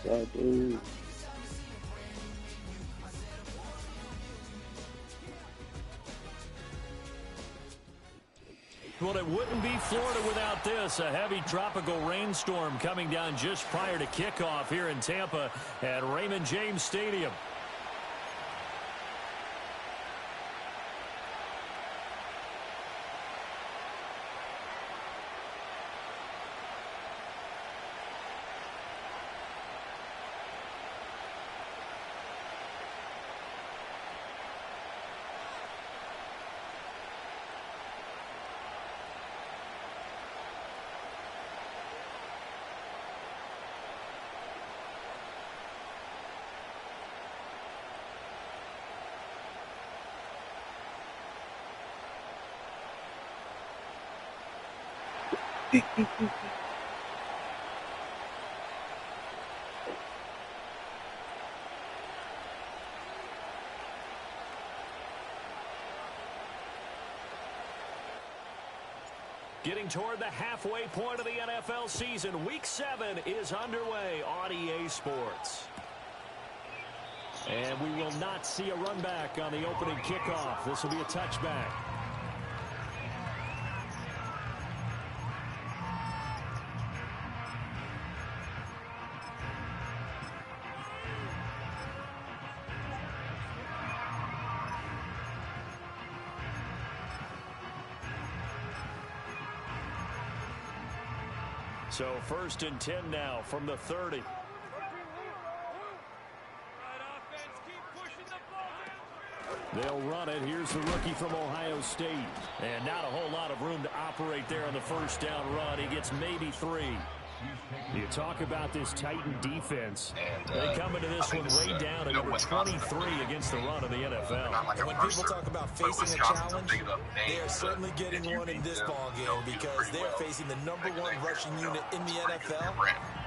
that dude. Well, it wouldn't be Florida without this. A heavy tropical rainstorm coming down just prior to kickoff here in Tampa at Raymond James Stadium. Getting toward the halfway point of the NFL season. Week 7 is underway on EA Sports. And we will not see a run back on the opening kickoff. This will be a touchback. So 1st and 10 now from the 30. They'll run it. Here's the rookie from Ohio State. And not a whole lot of room to operate there on the first down run. He gets maybe 3. You talk about this Titan defense. They come into this one way down at number 23 against the run of the NFL. And when people talk about facing a challenge, they are certainly getting one in this ballgame because they're facing the #1 rushing unit in the NFL,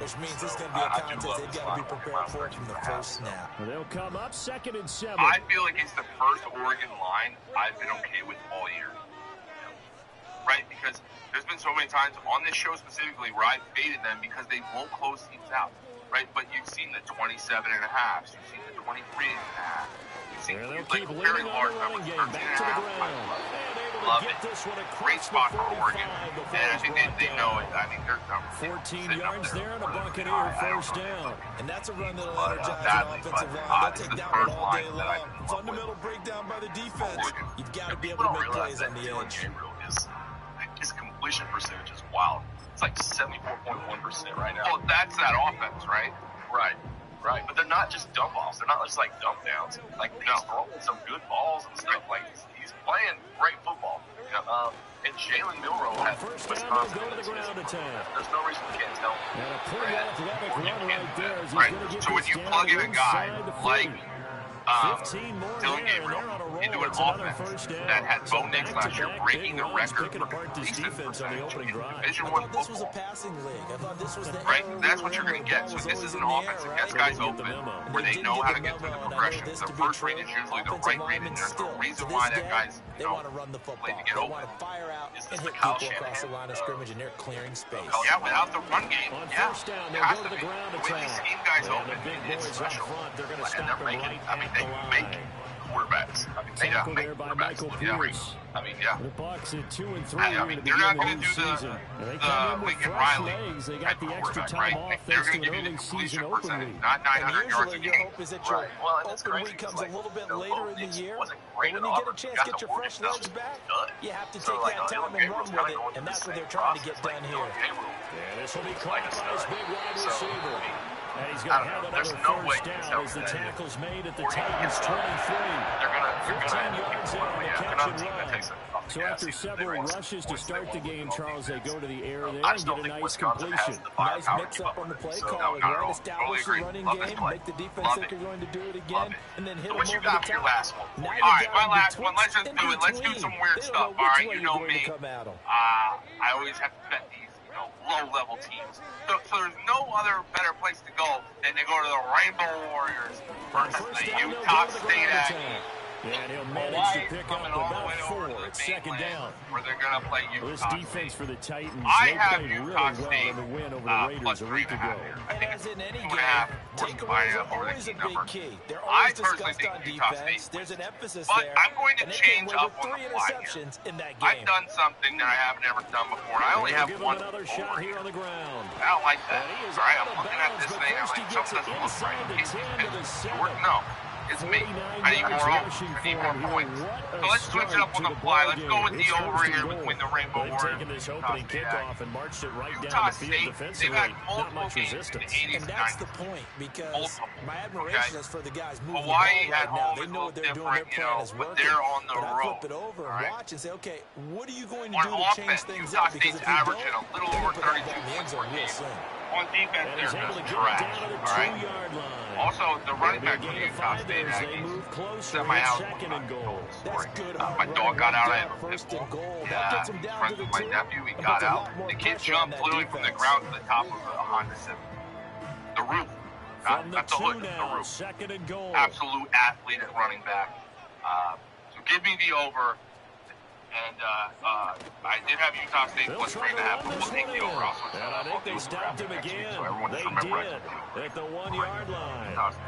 which means this is going to be a contest they've got to be prepared for from the first snap. They'll come up 2nd and 7. I feel like it's the first Oregon line I've been okay with all year. Right? Because there's been so many times on this show specifically where I've faded them because they won't close teams out. Right? But you've seen the 27.5s. You've seen the 23.5. You've seen keep very large numbers. Game back to the ground. Love it. Great spot for Oregon. And I think they know it. I mean, they're 14 yards there and a Buccaneer first down. And that's a run that'll energize an offensive line. They'll take that one all day long. Fundamental breakdown by the defense. You've got to be able to make plays on the edge. His completion percentage is wild. It's like 74.1% right now. Well, that's that offense, right? Right. But they're not just dump offs. They're not just like dump downs. Like, he's throwing some good balls and stuff. Like, he's playing great football. You know, and Jalen Milroe has Wisconsin in his system. There's no reason we can't tell him. And a pretty athletic run right there. Right? So when you plug in a guy like Dylan Gabriel into an offense that had Bo Nix last year breaking the record for completion percentage in Division I football. Right? That's what you're going to get. So this is an offense that gets guys open where they know how to get through the progression. The first read is usually the right read, and there's no reason why that guy's playing to get open. This is the Kyle Shanahan. Yeah, without the run game, yeah, it has to be. When you scheme guys open, it's special. And they're making, I mean, they make quarterbacks. I mean, they make quarterbacks. Yeah, I mean, yeah. The Bucs at 2 and 3. I mean, they're not going to do the Lincoln Riley type of quarterback, right? They're going to give you the completion percentage, not 900 yards a game. Right. Well, and open week comes a little bit later in the year, but when you get a chance to get your fresh legs back, you have to take that time and run with it, and that's what they're trying to get done here. Yeah, this will be caught by his big wide receiver. And he's going to have another first down as the tackle's made at the Titans' 23. 15 yards in on the catch and run. So after several rushes to start the game, Charles, they go to the air there and get a nice completion. Nice mix-up on the play call. Right, establish the running game, make the defense think you're going to do it again, and then hit them over the top. All right, my last one. Let's just do it. Let's do some weird stuff. All right, you know me. I always have to bet these low-level teams. So there's no other better place to go than to go to the Rainbow Warriors versus the Utah State Aggies. And he'll manage to pick up about 4 at second down. Where they're going to play Utah This defense State. for the Titans, I they have played Utah really well State in the win over the Raiders a week ago. I think As it's in any 2.5 takeaways are over the always a key big number. key. They're I always personally discussed think on Utah defense. State There's an emphasis but there. I'm going to and they change came away up with on 3 the fly here. interceptions in that game. I've done something that I haven't ever done before. I only have Give one him another shot here on the ground. I don't like that. And he is All right, out I'm of looking at bounds, this but thing. I'm first he like, gets something it doesn't look inside right. the 10 to the 7. No, it's me. I need more yards over. I rushing need more for him points. here. What a So let's switch it up start on to the fly. ball Let's go with game. the It's over first and here goal. between the Rainbow They've Warriors taken this and opening Utah State. kickoff and marched it right Utah down the field State, defensively. they've had Not much multiple games resistance. in the 80s And that's the point, because my admiration is for the guys moving Hawaii the at ball right now. home They is a know little what they're doing. different, Their plan is but working. they're on the But I road. flip it over and watch and say, okay, what are you going to On do to change offense, things Utah up? Because State's if you averaging don't, a little they're over gonna put that 32 ball in the points end zone per real game. soon. On defense, And they're he's able to just get it trash. down to the All right. 2-yard line. Also, the running back They'll for be able to Utah find State it as they actually move closer. semi-out. Second and goal. That's good. My dog got out of First it. and goal. That Yeah, gets him down friends to the with my 2. nephew, he and got puts a out. lot more The kid pressure on jumped that literally from the defense. ground to the top of a Honda Civic. The roof. From Not the the hood, 2 the now, roof. second and goal. Absolute athlete at running back. So give me the over. And I did have Utah State They'll plus try 3.5, to but run we'll this take one the in. over. Also, And I think they stopped him again. So everyone just They remember did at the 1-yard line. Utah State.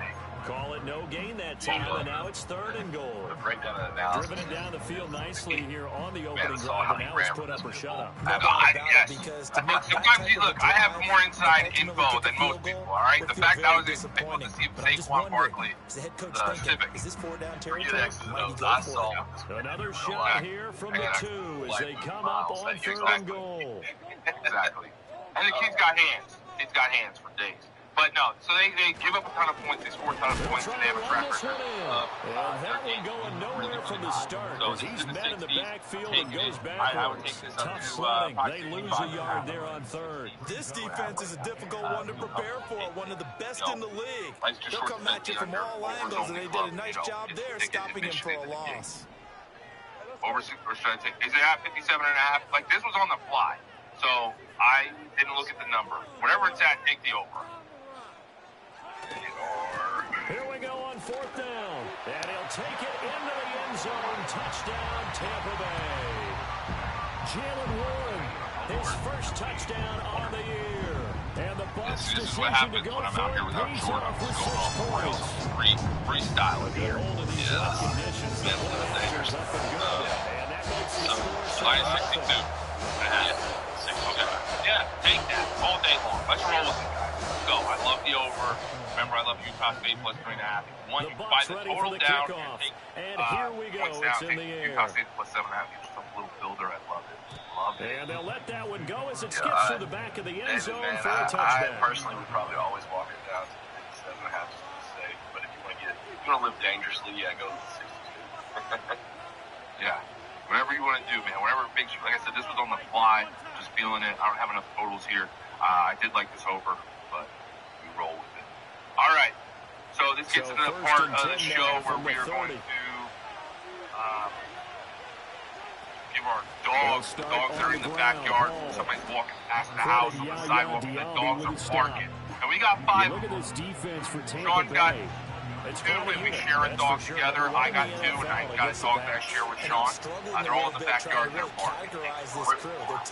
Call it no gain that time, and now it's third and goal. The breakdown of the analysis. Driven it down the field nicely here on the opening Man, I saw drive, how and he now ran it's with put up this or shut up. Yes. Because to make that Sometimes, type of look, a I have drive more inside and info ultimately than get the most field people, goal all right? would The feel fact I very was able to disappointing. see But I'm just Saquon wondering, Barkley, is the head coach the thinking, Civic, is this 4-down for you territory? X's and Might he O's, go I for saw it? Another shot here from the 2 as they come up on third and goal. Exactly. And the kid's got hands. He's got hands for days. But no, so they give up a ton of points. They score a ton of points, and they have a track record And that one going nowhere from the start as he's met in the backfield and goes backwards. Tough sledding. They lose a yard there on third. This defense is a difficult one to prepare for, one of the best in the league. They'll come at you from all angles, and they did a nice job there stopping him for a loss. Over 6, or should I take, is it at 57.5? Like, this was on the fly, so I didn't look at the number. Whatever it's at, take the over. Here we go on fourth down. And he'll take it into the end zone. Touchdown, Tampa Bay. Jalen Warren, his first touchdown on the year. And the Bucs This is what happens when I'm out here without Jordan. I'm just going off the rails. Freestyling here. Yeah. So, line 62. Okay. Yeah, take that all day long. Let's roll with it, guys. Let's go. I love the over. Remember, I love Utah State plus 3.5. One, you buy the total down. And here we go. It's in the air. Utah State plus 7.5. Just a little builder. I love it. Love it. And they'll let that one go as it skips through the back of the end zone for a touchdown. I personally would probably always walk it down to 7.5 just to be safe. But if you want to live dangerously, yeah, go to 62. Yeah. Whatever you want to do, man. Whatever it makes you. Like I said, this was on the fly. Just feeling it. I don't have enough totals here. I did like this over, but we roll with it. All right. So this gets into the part of the show where we are going to give our dogs. The dogs that are in the backyard. Somebody's walking past the house on the sidewalk, and the dogs are barking. And we got 5. Look at this defense for Tampa Sean's got Bay. 2, and we share a dog together. I got 2, and I got a dog that I share with Sean. They're all in the backyard. They're barking.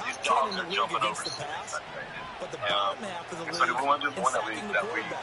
These dogs are jumping over sticks. But the bottom half of the league, So do we want to do one that we and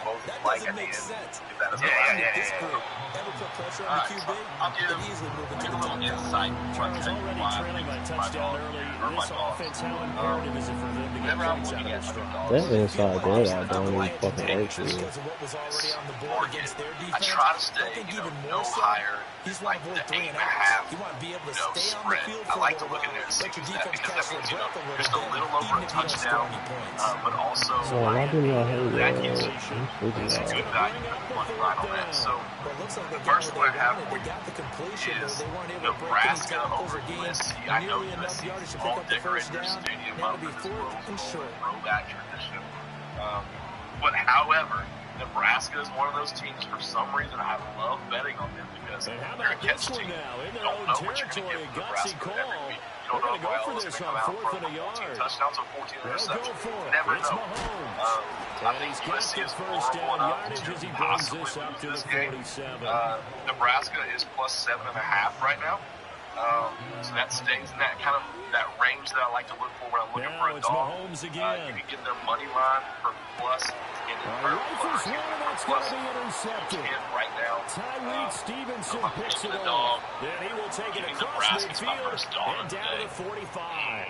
both that like doesn't at the make end? sense. If that is This group ever put pressure on the QB, I'll give they easily move into a the little top. insight. Charles already trailing by touchdown early. This offense, how imperative is it for them to get Whenever I'm points out looking of at their strong? That inside there, I don't even fucking work for you. Because of what was already on the board against their I defense, try to I stay, think even no more so, higher. he's want to Like avoid the 3.5. 8.5, You want to be able to stay on the spread. field I for like a to little look in while, there and see let your that defense because catch that their means, breath a little just a bit, little over even a if you don't score touchdown, any points. but also So why do y'all hate that that? gives you I'm freaking good out. value money right on that. So But it looks like they the got first what one I have they for wanted. They got the completion, but is they weren't able to break any Nebraska tackles over or gain USC. I know nearly enough USC yardage to all pick up the decorate first their down. stadium Now up to be with this fourth and short. throwback tradition. But however, Nebraska is one of those teams. For some reason, I love betting on them because And how they're a about catch this one team. now? In You their don't own know what you're going to territory, get a from gutsy Nebraska call. every week. You They're don't know going to if go for Iowa's this going to on come out 4th and a 14 yard. touchdowns or 14 They'll go interceptions. for it. Never It's know. Mahomes. I think USC is 4-1 up to possibly lose this game. Nebraska is plus 7.5 right now. So that stays in that kind of that range that I like to look for when I'm looking for a dog. You can get their money line for plus 10 right now. Stevenson picks it dog. Then he will take it across midfield and down to the 45.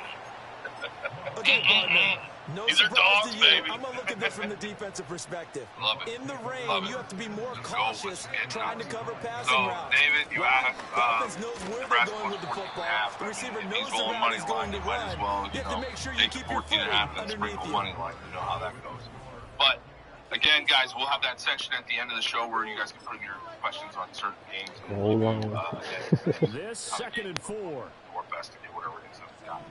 Okay, partner. No These are dogs, to you. baby. I'm going to look at this from the defensive perspective. Love it. In the rain, you have to be more Let's cautious trying to cover passing routes. David, you asked. The offense knows where they're going with the football. The receiver knows the route he's going to run. You have to make sure you keep your footing underneath you. Money line. You know how that goes. But, again, guys, we'll have that section at the end of the show where you guys can put in your questions on certain games. This 2nd and 4. Or best to get whatever it is that we got.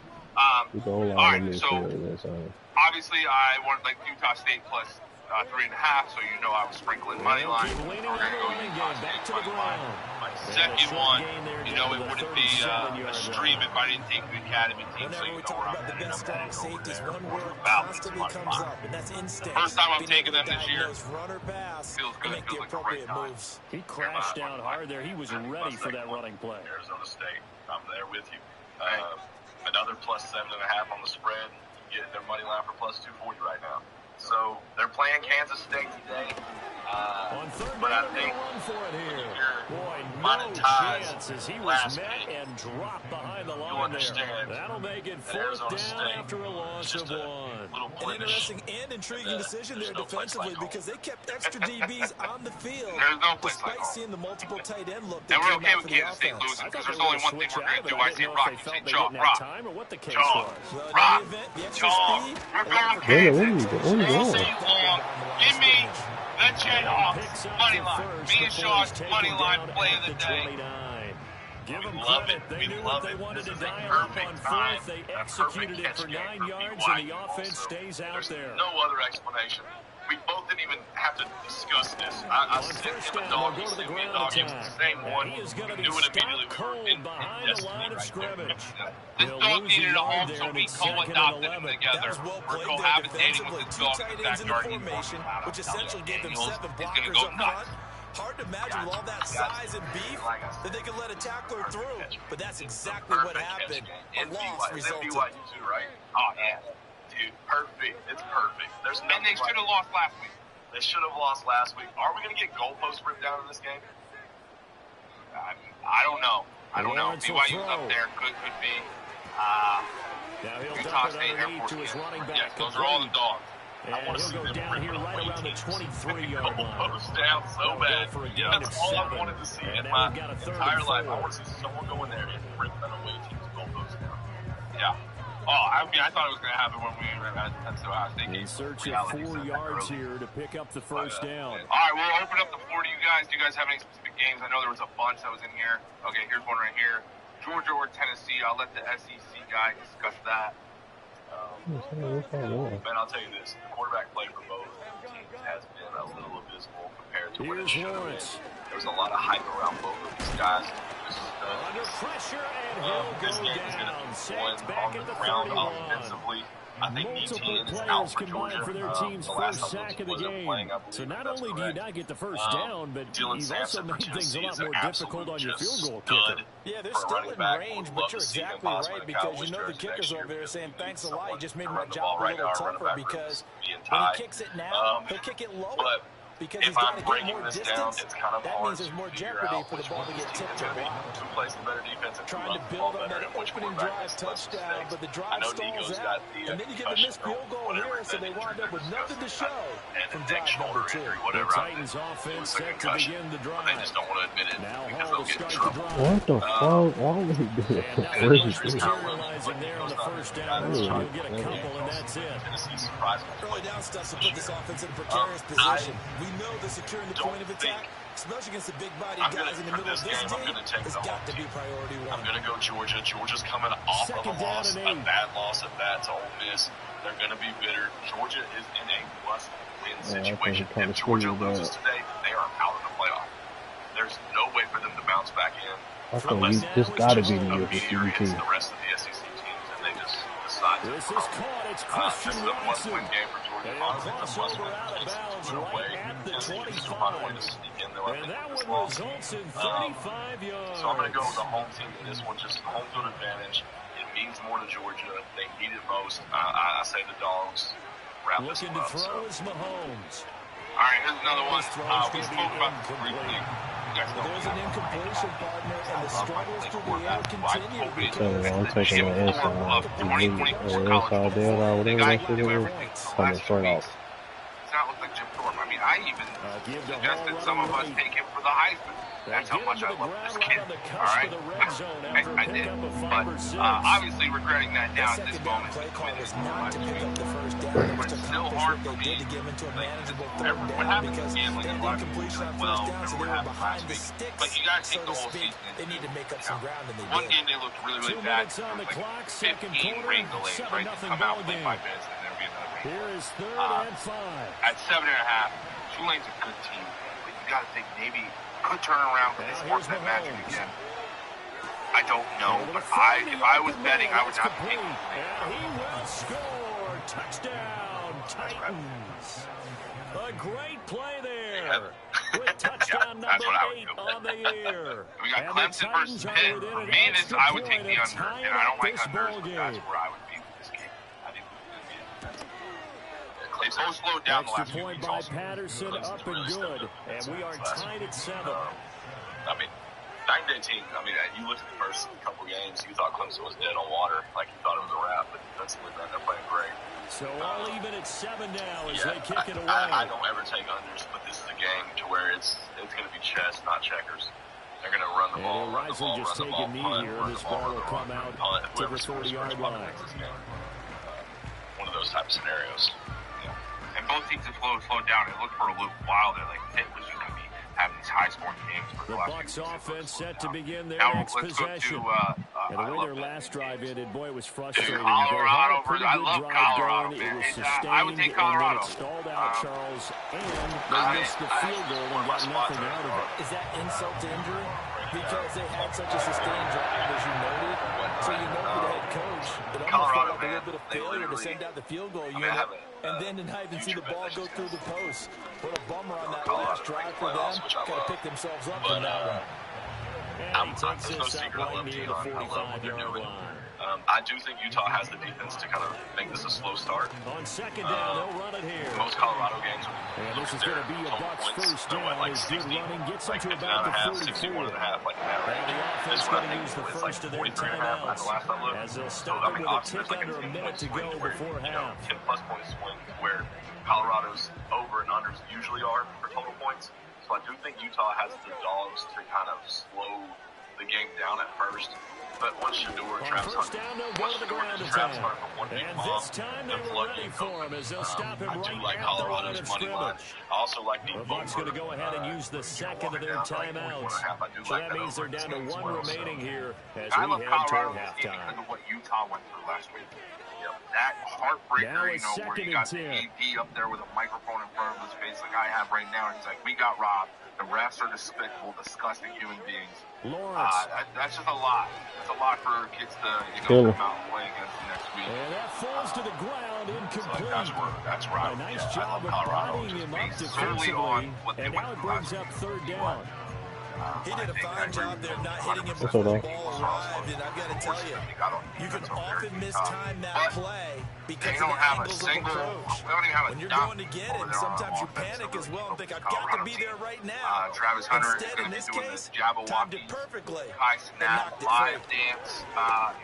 All right, so obviously I wanted like Utah State plus 3.5, so you know I was sprinkling money line. We're going to go Utah State money line. My second one, you know, it wouldn't be a stream if I didn't take the Academy team, so you know where I'm headed. I'm heading over there. Falcons money line. First time I'm taking them this year. Feels good. It feels like a great time. He crashed down hard there. He was ready for that running play. Arizona State, I'm there with you. Another plus 7.5 on the spread. You get their money line for plus 240 right now. So they're playing Kansas State today. But I think you're monetized as he was last met week. and dropped behind the line. You understand. That'll make it 4th down after a loss of 1. An interesting and intriguing decision there defensively because they kept extra DBs on the field despite seeing the multiple tight end look. And we're okay with Kansas State losing because there's only one thing we're going to do. I see Rocky say, Chalk, Rock. Rock. We're going Kansas. All season long. Give me the Jayhawks money line. Me and Shaw's money line play of the day. We love it. We love it. This is a perfect time. They A executed perfect it for catch game 9 for yards, BYU. and the offense stays out there. No other explanation. We both didn't even have to discuss this. I sent him a dog. He sent me a dog. It was the same one. He is We going to knew be it immediately. stopped We were cold in behind the line of destiny right scrimmage. there. This dog needed a home, so we co-adopted him together. We're cohabitating with this dog in the backyard. Which essentially gave them 7 blockers up front. Hard to imagine with all that size and beef that they could let a tackler through. But that's exactly what happened. A loss resulted. BYU too, right? Oh, yeah. Dude, perfect. It's perfect. And they should have lost last week. They should have lost last week. Are we going to get goalposts ripped down in this game? I don't know. BYU's up there. Could be. Utah State, Air Force. Yes, those are all the dogs. I want to see them down here right around the 23-yard line. Goalposts down so bad. That's all I wanted to see in my entire life. I want to see someone go in there and rip that away team's goalposts down. Yeah. Oh, I mean, I thought it was going to happen when we were at Ohio State. In search of 4 yards here to pick up the first down. All right, we'll open up the floor to you guys. Do you guys have any specific games? I know there was a bunch that was in here. Okay, here's one right here. Georgia or Tennessee. I'll let the SEC guy discuss that. Man, I'll tell you this. The quarterback play for both teams has been a little abysmal compared to what it should have been. There's a lot of hype around both of these guys. Under pressure, and this game is going to be one on the ground offensively. I think DT is out for Georgia. For their team's first sack of the game. So not only do you not get the first down, but you've also made things a lot more difficult on your field goal kicker. Yeah, they're still in range, but you're exactly right because you know the kickers over there saying, thanks a lot, you just made my job a little tougher because when he kicks it now, he'll kick it low. Because he's got to get more distance, that means there's more jeopardy for the ball to get tipped or blocked. Trying to build on that opening drive touchdown, but the drive stalls out. And then you get the missed field goal here, so they wind up with nothing to show from drive number 2. The Titans offense set to begin the drive. They just don't want to admit it because they'll get in trouble. What the fuck? Why would he do that? What is he doing? Materializing there on the first down. You'll get a couple, and that's it. Early down stuff to put this offense in a precarious position. We know they're securing the point of attack, especially against the big body guys in the middle of this game. It's got to be priority 1. I'm going to go Georgia. Georgia's coming off of a loss, a bad loss at that to Ole Miss. They're going to be bitter. Georgia is in a must-win situation. If Georgia loses today, they are out of the playoff. There's no way for them to bounce back in. Unless this got to be the SEC team. The rest of the SEC teams, and they just decide to. This is caught. It's Christian This is a must-win game for Georgia. crossover out of bounds right at the 25. And that one results in 35 yards. So I'm going to go with the home team in this one, just home field advantage. It means more to Georgia. They need it most. I say the Dogs wrap this one up. Looking to throw is Mahomes. All right, here's another one. We spoke about this briefly. There's an incompletion, partner, and the struggles through the air continue. I'm taking the inside. Inside deal or whatever that shit is. Coming straight off. Does not look like Jim Thorpe. I mean, I even suggested some of us take him for the Heisman. That's how much I love this kid. All right, I did. But obviously, regretting that now at this moment. But it's still hard for me. What happens in gambling is a lot of people say, well, what happened last week. But you got to take the whole season. They need to make up some ground, and they One game they looked really, really bad. Like 15 rain delays, right? They come out, play 5 minutes, and there'll be another rain. Here is 3rd and 5. At 7.5, Tulane's a good team. But you got to think maybe could turn around with this force that magic again. I don't know, but if I was betting, I would not pick him. And he will score. Touchdown, Titans. A great play there. With touchdown number 8 on the year. We got Clemson versus Pitt. For me, I would take the under, and I don't like unders, but that's where I would be with this game. I think it's going to be a They've slowed down the last few weeks also. Patterson up and good, and we are tied at 7. I mean, 9-18, I mean, you looked at the first couple games, you thought Clemson was dead on water, like you thought it was a wrap, but defensively, they're playing great. So all even at 7 now as they kick it away. I don't ever take unders, but this is a game to where it's going to be chess, not checkers. They're going to run the ball, run the ball, just take a knee here. This ball will come out to the 30-yard line. One of those type of scenarios. And both teams have slowed down. It looked for a little while there, like Pitt was just going to be having these high-scoring games for the last few weeks. The Bucs offense set to begin their now, next possession. And the way their last drive ended, boy, it was frustrating. Colorado, I love Colorado, man. I would take Colorado. It stalled out, Charles, and they missed the field goal and got nothing out of it. Is that insult to injury? Because they had such a sustained drive, as you noted. So you know for the head coach, it almost felt like a little bit of failure to send out the field goal unit, and then to not even see the ball go through the post. What a bummer on that last drive for them. Got to pick themselves up from that one. There's no secret I love Dion. I love what they're doing. I do think Utah has the defense to kind of make this a slow start. On 2nd down, they'll run it here. Most Colorado games, this is going to be a Bucs first down. Like 60, gets like 59 and a half, 61 and a half, like that range. This one, I think, it's like 43 and a half at the last I looked. As they'll stop it with a tick under a minute to go before half. 10-plus point swing where Colorado's over and unders usually are for total points. So I do think Utah has the dogs to kind of slow the game down at first. But once Shador and Travis Hunter from one big bomb, the floodgate opens. I do like Colorado's money line. I also like the Bucs going to go ahead and use the second of their timeouts. So that means they're down to 1 remaining here as we head toward halftime. Because of what Utah went through last week. That heartbreaker, where you got the AD up there with a microphone in front of his face like I have right now, and he's like, we got robbed. The refs are despicable, disgusting human beings. That's just a lot. It's a lot for kids to come out and play against the next week. And that falls to the ground incomplete. So that's where a nice job of bodying him up defensively, and now it brings up 3rd down. He did a fine job there not hitting him before the ball arrived, and I've got to tell you, you can often mistime that play because of the angles of approach. When you're going to get it, sometimes you panic as well and think, I've got to be there right now. Travis Hunter Instead, in this case, timed it perfectly. High snap, live dance, that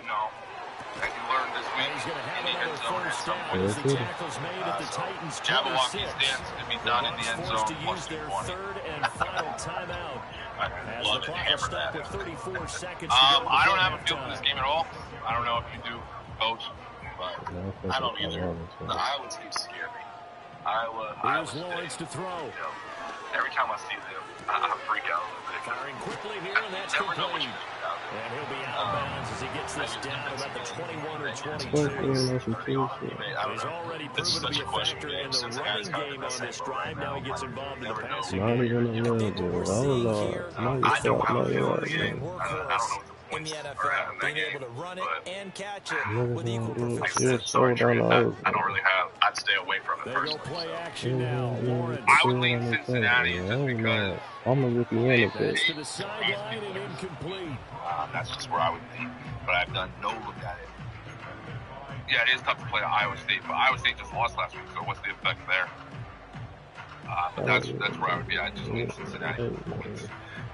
you learned this week. He's going to have another first down as the tackle's made at the Titans' 26. Jabberwocky's dance to be done in the end zone. To use their 3rd and final timeout. I love it. Hammer that. With 34 seconds I don't have a feel for this game at all. I don't know if you do, Coach, but I don't either. The Iowa team scare me. Here's Lawrence to throw. Every time I see them, I freak out a little bit. Firing quickly here, and that's complete. And he'll be out of bounds as he gets this down about the 21 or 22. He's already proven to be a factor in the running game on this drive. Now he gets involved in the passing game. I don't have a feel for the game. I don't know what the in the NFL, being able to run it and catch it with equal You're perfection. so down the road. I don't really have. I'd stay away from it personally. Play action now. I would lean Cincinnati just because I'm a rookie in to the sideline and incomplete. that's just where I would lean. But I've done no look at it. Yeah, it is tough to play at Iowa State, but Iowa State just lost last week, so what's the effect there? But that's where I would be. I just lean Cincinnati.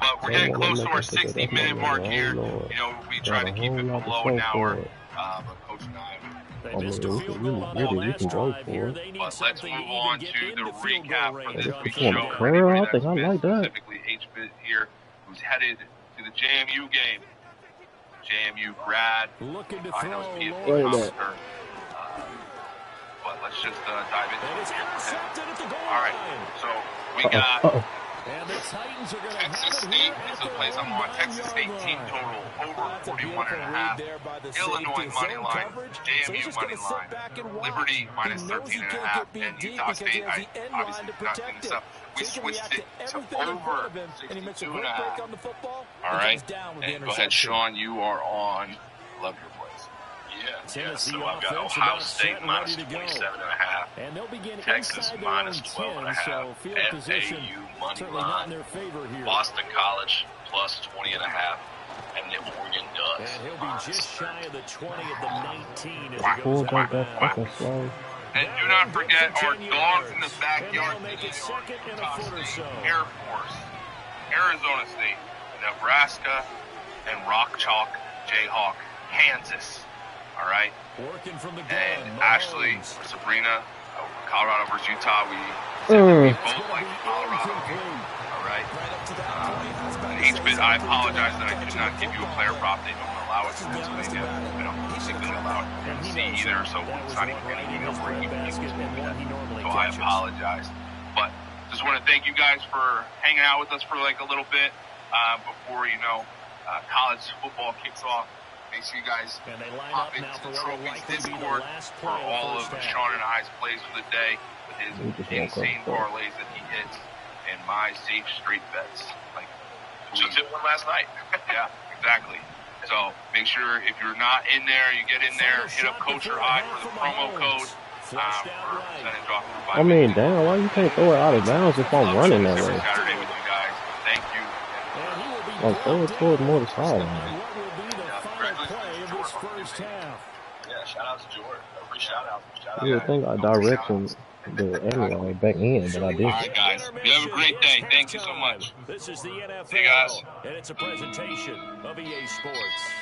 But we're getting close to our 60-minute mark here. You know, we try to keep it below an hour. But Coach and I. They missed a field goal on the last drive here. They need let's move on to the recap for this week's show. I think I like that. Specifically, H-Bit here, who's headed to the JMU game. JMU grad. Looking to I know throw. PFP monster. But let's just dive into it. All right, so we got and the Titans are going to Texas State is the place I'm on. Texas State team total over 41.5. Illinois money line, JMU money line, Liberty minus 13.5, and Utah State. I obviously did not clean this up. We switched it to over 62.5. All right, and go ahead, Sean. You are on. Love your place. Yeah, so I've got Ohio State minus 27.5, Texas minus 12.5, FAU money line, Boston College plus 20.5, and the Oregon Ducks. And he'll be just shy of the 20 of the 19 as he goes back. And do not forget our dogs in the backyard. Air Force, Arizona State, Nebraska, and Rock Chalk Jayhawk, Kansas. All right. Working from the gun, and Ashley, Sabrina, Colorado versus Utah. We both like Colorado. All right. H-Bit, I apologize that I could not give you a player prop. They don't allow it. I don't think they allow it in C either, so it's not even anything else where you can use it. So I apologize. But just want to thank you guys for hanging out with us for like a little bit before, college football kicks off. Make sure you guys pop into the Trophies Discord for all of Sean and I's plays for the day with his insane parlays that he hits and my safe straight bets. Like, just hit one last night. Yeah, exactly. So make sure if you're not in there, you get in there, hit up Coach or I for the promo code for percentage off. I mean, damn, why you can't throw it out of bounds if I'm running that way? Saturday with you guys. Thank you. Like, throw it towards more the sideline. Yeah, shout out to Jordan. Every shout out. You would think I direct him anyway back in, but I didn't. All right, guys. You have a great day. Thank you so much. This is the NFL. Hey, guys. And it's a presentation of EA Sports.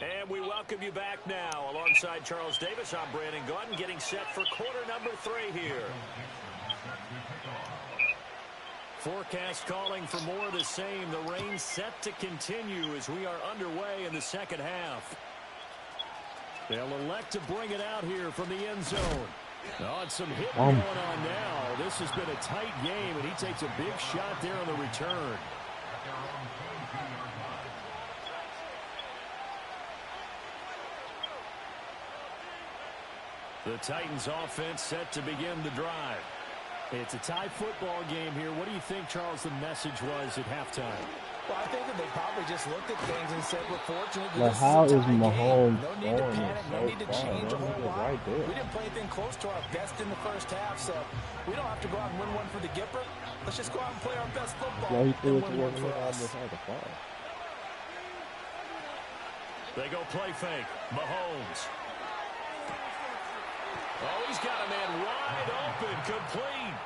And we welcome you back now. Alongside Charles Davis, I'm Brandon Gordon, getting set for quarter number 3 here. Forecast calling for more of the same. The rain set to continue as we are underway in the second half. They'll elect to bring it out here from the end zone. Oh, and some hit going on now. This has been a tight game, and he takes a big shot there on the return. The Titans offense set to begin the drive. It's a tie football game here. What do you think, Charles, the message was at halftime? Well, I think that they probably just looked at things and said, we're fortunate. Like, how is Mahomes no need to panic, no need to change a whole lot. Right there. We didn't play anything close to our best in the first half, so we don't have to go out and win one for the Gipper. Let's just go out and play our best football. Yeah, he threw it and to win one for us. They go play fake. Mahomes. Oh, he's got a man wide open, complete.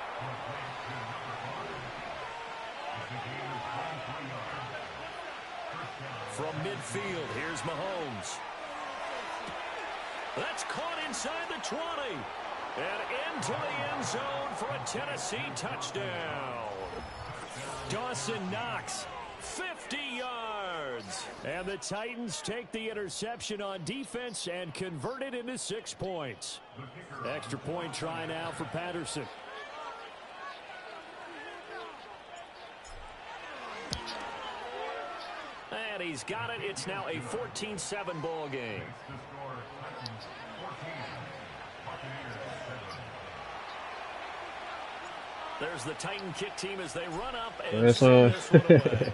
From midfield, here's Mahomes. That's caught inside the 20. And into the end zone for a Tennessee touchdown. Dawson Knox, 50 yards. yards. And the Titans take the interception on defense and convert it into 6 points. Extra point try now for Patterson. And he's got it. It's now a 14-7 ball game. There's the Titan kick team as they run up and send this one away.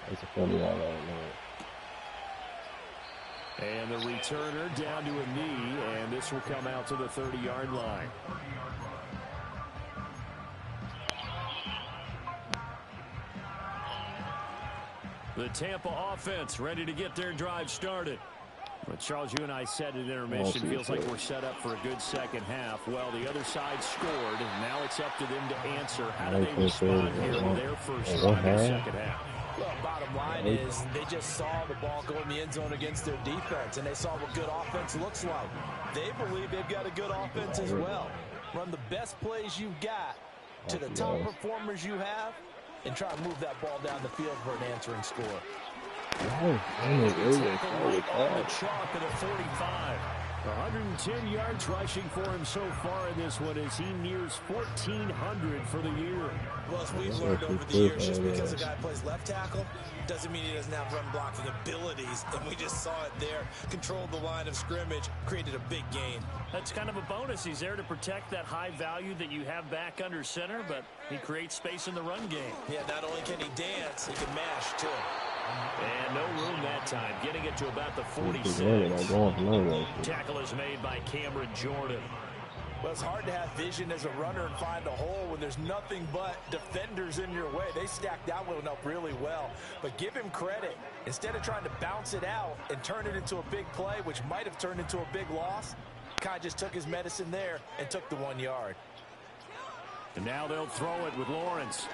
That's a funny one, And the returner down to a knee, and this will come out to the 30-yard line. The Tampa offense ready to get their drive started. But Charles, you and I said at intermission, feels like we're set up for a good second half. Well, the other side scored, and now it's up to them to answer. How do they respond here in their first drive in the second half? Well, bottom line is they just saw the ball go in the end zone against their defense, and they saw what good offense looks like. They believe they've got a good offense as well. Run the best plays you've got to the top performers you have, and try to move that ball down the field for an answering score. On the chalk at a 45. 110 yards rushing for him so far in this one as he nears 1,400 for the year. Well, as we've learned over the years, just because a guy plays left tackle doesn't mean he doesn't have run blocking abilities. And we just saw it there. Controlled the line of scrimmage, created a big gain. That's kind of a bonus. He's there to protect that high value that you have back under center, but he creates space in the run game. Yeah, not only can he dance, he can mash too. And no room that time, getting it to about the 46. Tackle is made by Cameron Jordan. Well, it's hard to have vision as a runner and find a hole when there's nothing but defenders in your way. They stacked that one up really well. But give him credit. Instead of trying to bounce it out and turn it into a big play, which might have turned into a big loss, Kai just took his medicine there and took the 1 yard. And now they'll throw it with Lawrence.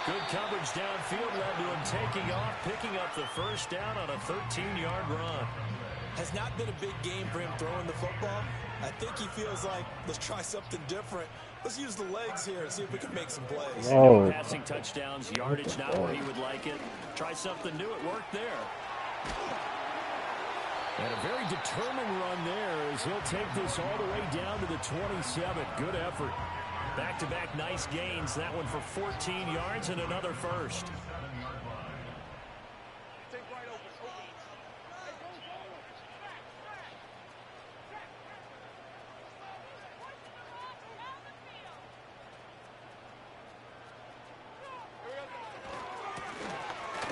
Good coverage downfield led to him taking off, picking up the first down on a 13-yard run. Has not been a big game for him throwing the football. I think he feels like, let's try something different. Let's use the legs here and see if we can make some plays. No passing touchdowns, yardage not where he would like it. Try something new, it worked there. And a very determined run there as he'll take this all the way down to the 27. Good effort. Back-to-back nice gains. That one for 14 yards and another first.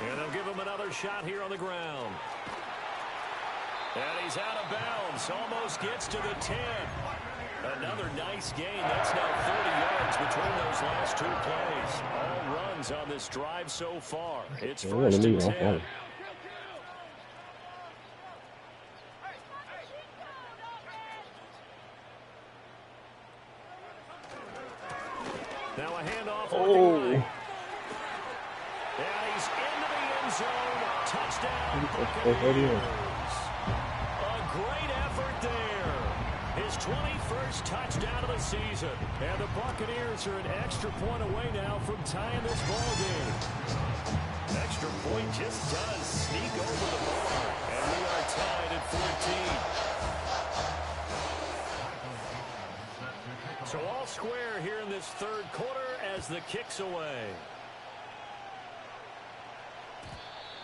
And they'll give him another shot here on the ground. And he's out of bounds. Almost gets to the 10. Another nice gain. That's now 30 yards between those last two plays. All runs on this drive so far. It's first and 10. Now a handoff. And he's into the end zone. Touchdown. A great effort there. His 21st touchdown of the season. And the Buccaneers are an extra point away now from tying this ball game. Extra point just does sneak over the bar. And we are tied at 14. So all square here in this third quarter as the kick's away.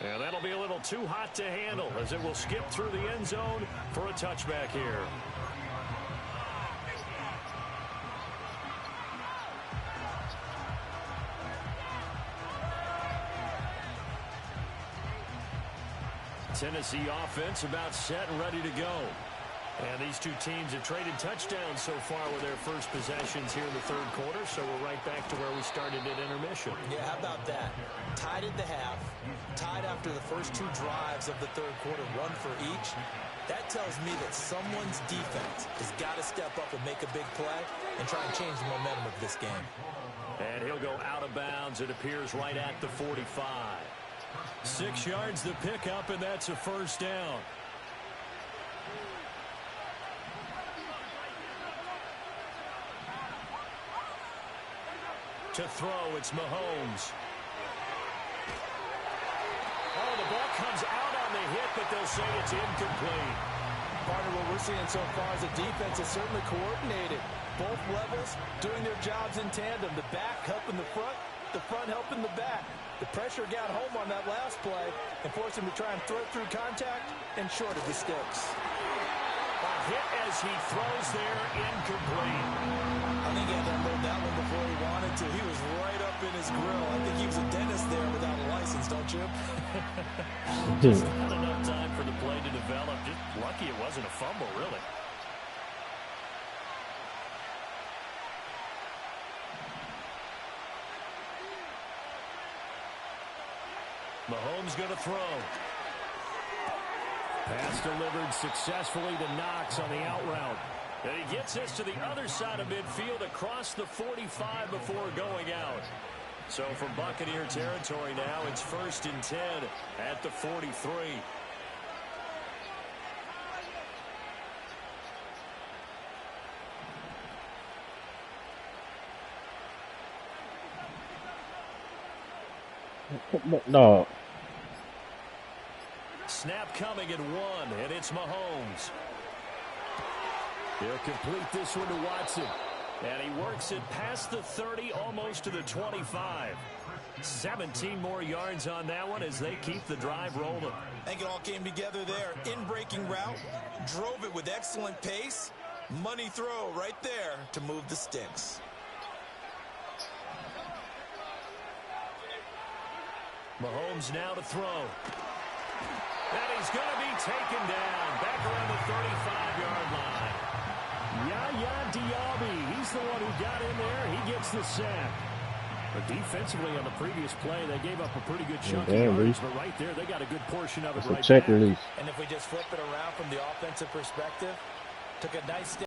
And that'll be a little too hot to handle as it will skip through the end zone for a touchback here. Tennessee offense about set and ready to go. And these two teams have traded touchdowns so far with their first possessions here in the third quarter, so we're right back to where we started at intermission. Yeah, how about that? Tied at the half, tied after the first two drives of the third quarter, one for each. That tells me that someone's defense has got to step up and make a big play and try and change the momentum of this game. And he'll go out of bounds, it appears, right at the 45. 6 yards the pickup, and that's a first down. To throw, it's Mahomes. comes out on the hit, but they'll say it's incomplete. Partner, what we're seeing so far is the defense is certainly coordinated. Both levels doing their jobs in tandem. The back helping the front helping the back. The pressure got home on that last play and forced him to try and throw through contact and short of the sticks. A hit as he throws there, incomplete. I think he had to unload that one before he wanted to. He was right up in his grill. I think he was a dentist there without a license, don't you? Just not enough time for the play to develop. Just lucky it wasn't a fumble, really. Mahomes going to throw. Pass delivered successfully to Knox on the out route. And he gets this to the other side of midfield across the 45 before going out. So from Buccaneer territory now, it's 1st and 10 at the 43. No. Snap coming at 1, and it's Mahomes. He'll complete this one to Watson. And he works it past the 30, almost to the 25. 17 more yards on that one as they keep the drive rolling. I think it all came together there. In-breaking route, drove it with excellent pace. Money throw right there to move the sticks. Mahomes now to throw. And he's going to be taken down back around the 35-yard line. YR2Wk7, he's the one who got in there. He gets the sack. But defensively on the previous play, they gave up a pretty good chunk of yards. But right there, they got a good portion of it right back. Release. And if we just flip it around from the offensive perspective, took a nice step.